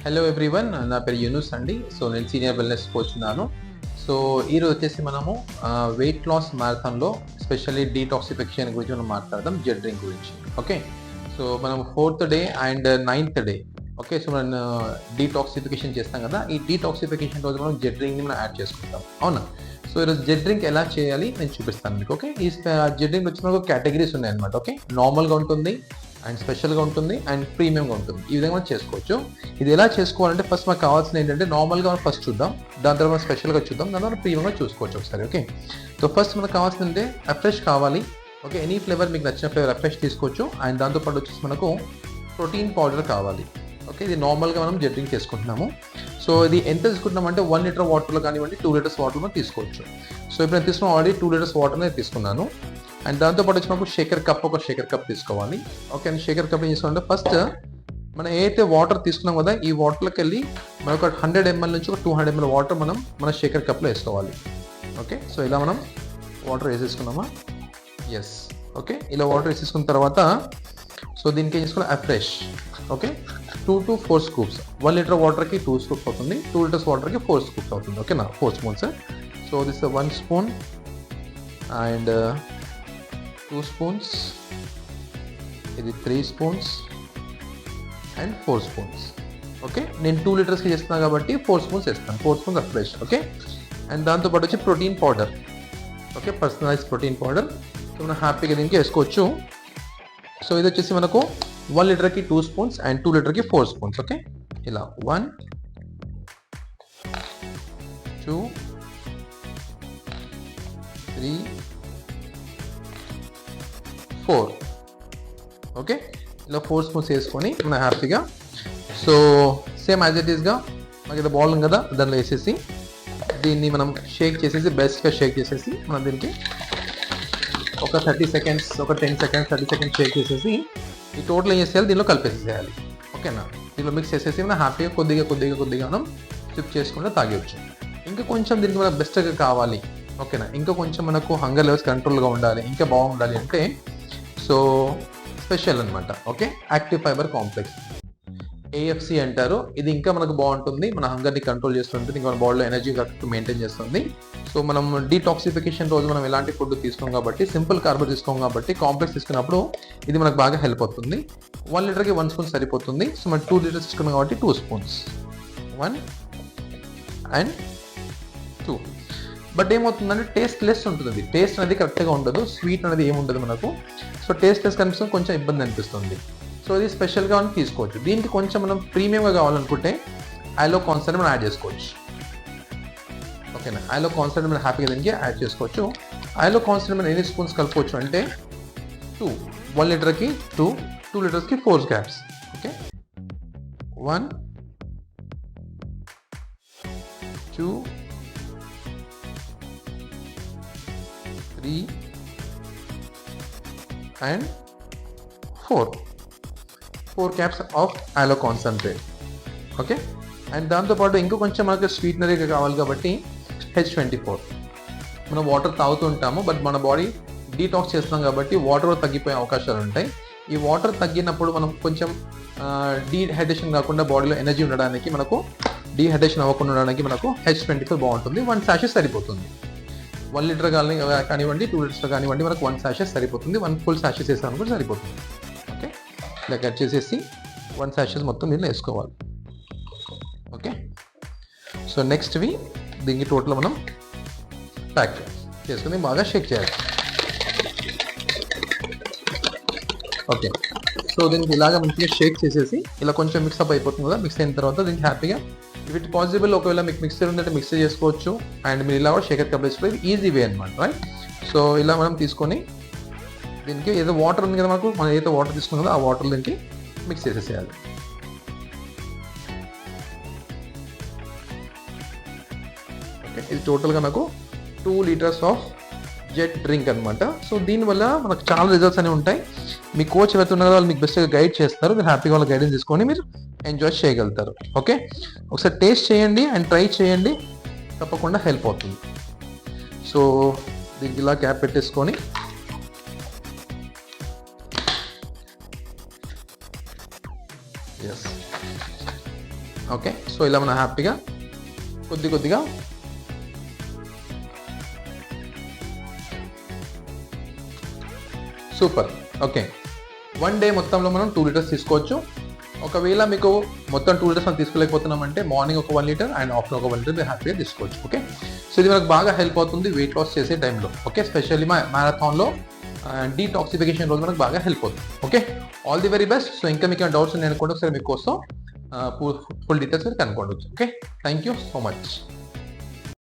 Hello everyone, నా పేరు యూనుస్ అండి. సో నేను సీనియర్ వెల్నెస్ కోచ్ ఉన్నాను. సో ఈరోజు వచ్చేసి మనము వెయిట్ లాస్ మ్యారథాన్లో స్పెషల్లీ డీటాక్సిఫికేషన్ గురించి మనం మాట్లాడదాం, జెడ్ డ్రింక్ గురించి. ఓకే, సో మనం 4th day and 9th day, okay, so మనం డీటాక్సిఫికేషన్ చేస్తాం కదా. ఈ డీటాక్సిఫికేషన్ రోజు మనం జెడ్ డ్రింక్ని మనం యాడ్ చేసుకుంటాం, అవునా? సో ఈరోజు జెడ్ డ్రింక్ ఎలా చేయాలి నేను చూపిస్తాను మీకు. ఓకే, ఈ జెడ్ డ్రింక్ వచ్చి మనకు కేటగిరీస్ ఉన్నాయి అనమాట. ఓకే, నార్మల్గా ఉంటుంది, అండ్ స్పెషల్గా ఉంటుంది, అండ్ ప్రీమియంగా ఉంటుంది. ఈ విధంగా మనం చేసుకోవచ్చు. ఇది ఎలా చేసుకోవాలంటే ఫస్ట్ మనకు కావాల్సిన ఏంటంటే నార్మల్గా మనం ఫస్ట్ చూద్దాం, దాని తర్వాత స్పెషల్గా చూద్దాం, దాని తర్వాత ప్రీమియంగా చూసుకోవచ్చు ఒకసారి. ఓకే, సో ఫస్ట్ మనకు కావాల్సింది అంటే అఫ్రెష్ కావాలి. ఓకే, ఎనీ ఫ్లేవర్ మీకు నచ్చిన ఫ్లేవర్ అఫ్రెష్ తీసుకోవచ్చు. అండ్ దాంతోపాటు వచ్చేసి మనకు ప్రోటీన్ పౌడర్ కావాలి. ఓకే, ఇది నార్మల్గా మనం జెడ్ డ్రింక్ చేసుకుంటున్నాము. సో ఇది ఎంత తీసుకుంటున్నాం అంటే 1 లీటర్ వాటర్లో కానివ్వండి, 2 లీటర్స్ వాటర్లో తీసుకోవచ్చు. సో ఇప్పుడు నేను తీసుకున్న ఆల్రెడీ 2 లీటర్స్ వాటర్నే తీసుకున్నాను. అండ్ దాంతోపాటు వచ్చి మనకు షేకర్ కప్, ఒక షేకర్ కప్ తీసుకోవాలి. ఓకే, అండ్ షేకర్ కప్ ఏం చేసుకోవాలంటే ఫస్ట్ మనం ఏదైతే వాటర్ తీసుకున్నాం కదా, ఈ వాటర్లోకి వెళ్ళి మనకు 100 ml నుంచి ఒక 200 ml వాటర్ మన షేకర్ కప్లో వేసుకోవాలి. ఓకే, సో ఇలా మనం వాటర్ వేసేసుకున్నామా? ఎస్. ఓకే, ఇలా వాటర్ వేసేసుకున్న తర్వాత సో దీనికి ఏం చేసుకోవాలి? Afresh. Okay, 2 to 4 scoops. 1 litre వాటర్కి 2 scoops అవుతుంది, 2 లీటర్స్ వాటర్కి 4 scoops అవుతుంది. ఓకేనా, 4 spoons. So this 1 spoon and 2 spoons, ఇది 3 spoons అండ్ 4 spoons. ఓకే, నేను 2 లీటర్స్కి చేస్తున్నాను కాబట్టి 4 spoons వేస్తాను, 4 spoons అఫ్రెష్. ఓకే, అండ్ దాంతోపాటు వచ్చి protein powder. Okay, personalise protein powder. So మనం హ్యాపీగా దీనికి వేసుకోవచ్చు. సో ఇది వచ్చేసి మనకు 1 లీటర్కి 2 spoons అండ్ 2 లీటర్కి 4 spoons. ఓకే, ఇలా 1 2 3 4. ఓకే, ఇలా 4 spoons వేసుకొని మనం హ్యాపీగా సో సేమ్ యాజ్ ఇట్ ఈస్గా మనకి ఇది బాల్ ఉంది కదా, దానిలో వేసేసి దీన్ని మనం షేక్ చేసేసి బెస్ట్గా షేక్ చేసేసి మనం దీనికి ఒక 30 seconds, ఒక 10 seconds, 30 seconds షేక్ చేసేసి ఈ టోటల్ ఏం చేసేయాలి, దీనిలో కలిపేసేయాలి. ఓకేనా, దీనిలో మిక్స్ చేసేసి మనం హ్యాపీగా కొద్దిగా మనం సిప్ చేసుకుంటే తాగేయచ్చు. ఇంకా కొంచెం దీనికి మనకు బెస్ట్గా కావాలి, ఓకేనా, ఇంకా కొంచెం మనకు హంగర్ లెవెల్స్ కంట్రోల్గా ఉండాలి, ఇంకా బాగుండాలి అంటే సో స్పెషల్ అనమాట. Okay, active fiber complex, AFC అంటారు. ఇది ఇంకా మనకు బాగుంటుంది, మన హంగర్ని కంట్రోల్ చేస్తుంటుంది, ఇంకా మన బాడీలో ఎనర్జీ కరెక్ట్ మెయింటైన్ చేస్తుంది. సో మనం డీటాక్సిఫికేషన్ రోజు మనం ఎలాంటి ఫుడ్ తీసుకోం కాబట్టి, సింపుల్ కార్బో తీసుకోం కాబట్టి, కాంప్లెక్స్ తీసుకున్నప్పుడు ఇది మనకు బాగా హెల్ప్ అవుతుంది. 1 లీటర్కి 1 spoon సరిపోతుంది. సో మనం 2 లీటర్స్ తీసుకున్నాం కాబట్టి 2 spoons, 1 అండ్ 2. బట్ ఏమవుతుందంటే టేస్ట్ లెస్ ఉంటుంది, టేస్ట్ అనేది కరెక్ట్గా ఉండదు, స్వీట్ అనేది ఏముండదు మనకు. సో టేస్ట్ లెస్ కనిపిస్తుంది, కొంచెం ఇబ్బంది అనిపిస్తుంది. సో ఇది స్పెషల్గా మనం తీసుకోవచ్చు. దీనికి కొంచెం మనం ప్రీమియంగా కావాలనుకుంటే ఐలో కాన్సెంట్రేట్ మనం యాడ్ చేసుకోవచ్చు. ఓకేనా, ఐలో కాన్సెంట్రేట్ మనం హ్యాపీగా దీనికి యాడ్ చేసుకోవచ్చు. ఐలో కాన్సెంట్రేట్ మనం ఎన్ని స్పూన్స్ కలుపుకోవచ్చు అంటే 2, 1 లీటర్కి 2, 2 లీటర్స్కి 4 scoops. Okay, 1 2 3 and 4 caps of ఐలో కాన్సన్ట్రేట్. ఓకే, అండ్ దాంతోపాటు ఇంకో కొంచెం మనకు స్వీట్నరీగా కావాలి కాబట్టి H24. మనం వాటర్ తాగుతూ ఉంటాము, బట్ మన బాడీ డీటాక్స్ చేస్తున్నాం కాబట్టి వాటర్ తగ్గిపోయే అవకాశాలు ఉంటాయి. ఈ వాటర్ తగ్గినప్పుడు మనం కొంచెం డీహైడ్రేషన్ కాకుండా బాడీలో ఎనర్జీ ఉండడానికి, మనకు డీహైడ్రేషన్ అవ్వకుండా ఉండడానికి మనకు H24 బాగుంటుంది. 1 sachet సరిపోతుంది. 1 లీటర్ కానివ్వండి, 2 లీటర్స్ కానివ్వండి, మనకు 1 sachet సరిపోతుంది. 1 full sachet వేసాను కూడా సరిపోతుంది. ఓకే, ఇలా కట్ చేసేసి 1 sachet మొత్తం దీన్ని వేసుకోవాలి. ఓకే, సో నెక్స్ట్వి దీనికి టోటల్ మనం ప్యాక్ చేసుకుని బాగా షేక్ చేయాలి. ఓకే, సో దీనికి ఇలాగ మంచిగా షేక్ చేసేసి ఇలా కొంచెం మిక్సప్ అయిపోతుంది కదా. మిక్స్ అయిన తర్వాత దీనికి హ్యాపీగా ఇఫ్ ఇట్ పాసిబుల్ ఒకవేళ మీకు మిక్సర్ ఉందంటే మిక్సర్ చేసుకోవచ్చు. అండ్ మీరు ఇలా కూడా షేకర్ కప్ వేసుకోవాలి, ఈజీ వే అనమాట, రైట్? సో ఇలా మనం తీసుకొని దీనికి ఏదో వాటర్ ఉంది కదా మనకు, మనం ఏదైతే వాటర్ తీసుకున్నాం కదా ఆ వాటర్ దీనికి మిక్స్ చేసేసేయాలి. ఓకే, ఇది టోటల్గా నాకు 2 లీటర్స్ ఆఫ్ జెడ్ డ్రింక్ అనమాట. సో దీనివల్ల మనకు చాలా రిజల్ట్స్ అనేవి ఉంటాయి. మీ కోచ్ ఎవరైతే ఉన్నారో వాళ్ళు మీకు బెస్ట్గా గైడ్ చేస్తారు, మీరు హ్యాపీగా వాళ్ళ గైడెన్స్ తీసుకొని మీరు ఎంజాయ్ చేయగలుగుతారు. ఓకే, ఒకసారి టేస్ట్ చేయండి అండ్ ట్రై చేయండి, తప్పకుండా హెల్ప్ అవుతుంది. సో దీనికి ఇలా క్యాప్ పెట్టేసుకొని ఎస్ ఓకే, సో ఇలా మనం హ్యాపీగా కొద్దిగా సూపర్. ఓకే, 1 డే మొత్తంలో మనం 2 లీటర్స్ తీసుకోవచ్చు. ఒకవేళ మీకు మొత్తం 2 లీటర్స్ మనం తీసుకోలేకపోతున్నామంటే మార్నింగ్ ఒక 1 లీటర్ అండ్ ఆఫ్టర్నూన్ ఒక 1 లీటర్ మీరు హ్యాపీగా తీసుకోవచ్చు. ఓకే, సో ఇది మనకు బాగా హెల్ప్ అవుతుంది వెయిట్ లాస్ చేసే టైంలో. ఓకే, స్పెషల్లీ మ్యారథాన్లో డీటాక్సిఫికేషన్ రోజు మనకు బాగా హెల్ప్ అవుతుంది. Okay, all the very best. So ఇంకా మీకు డౌట్స్ ఉన్నాయి అనుకోండి, ఒకసారి మీకోసం ఫుల్ డీటెయిల్స్ కనుక్కోండి. Okay, thank you so much.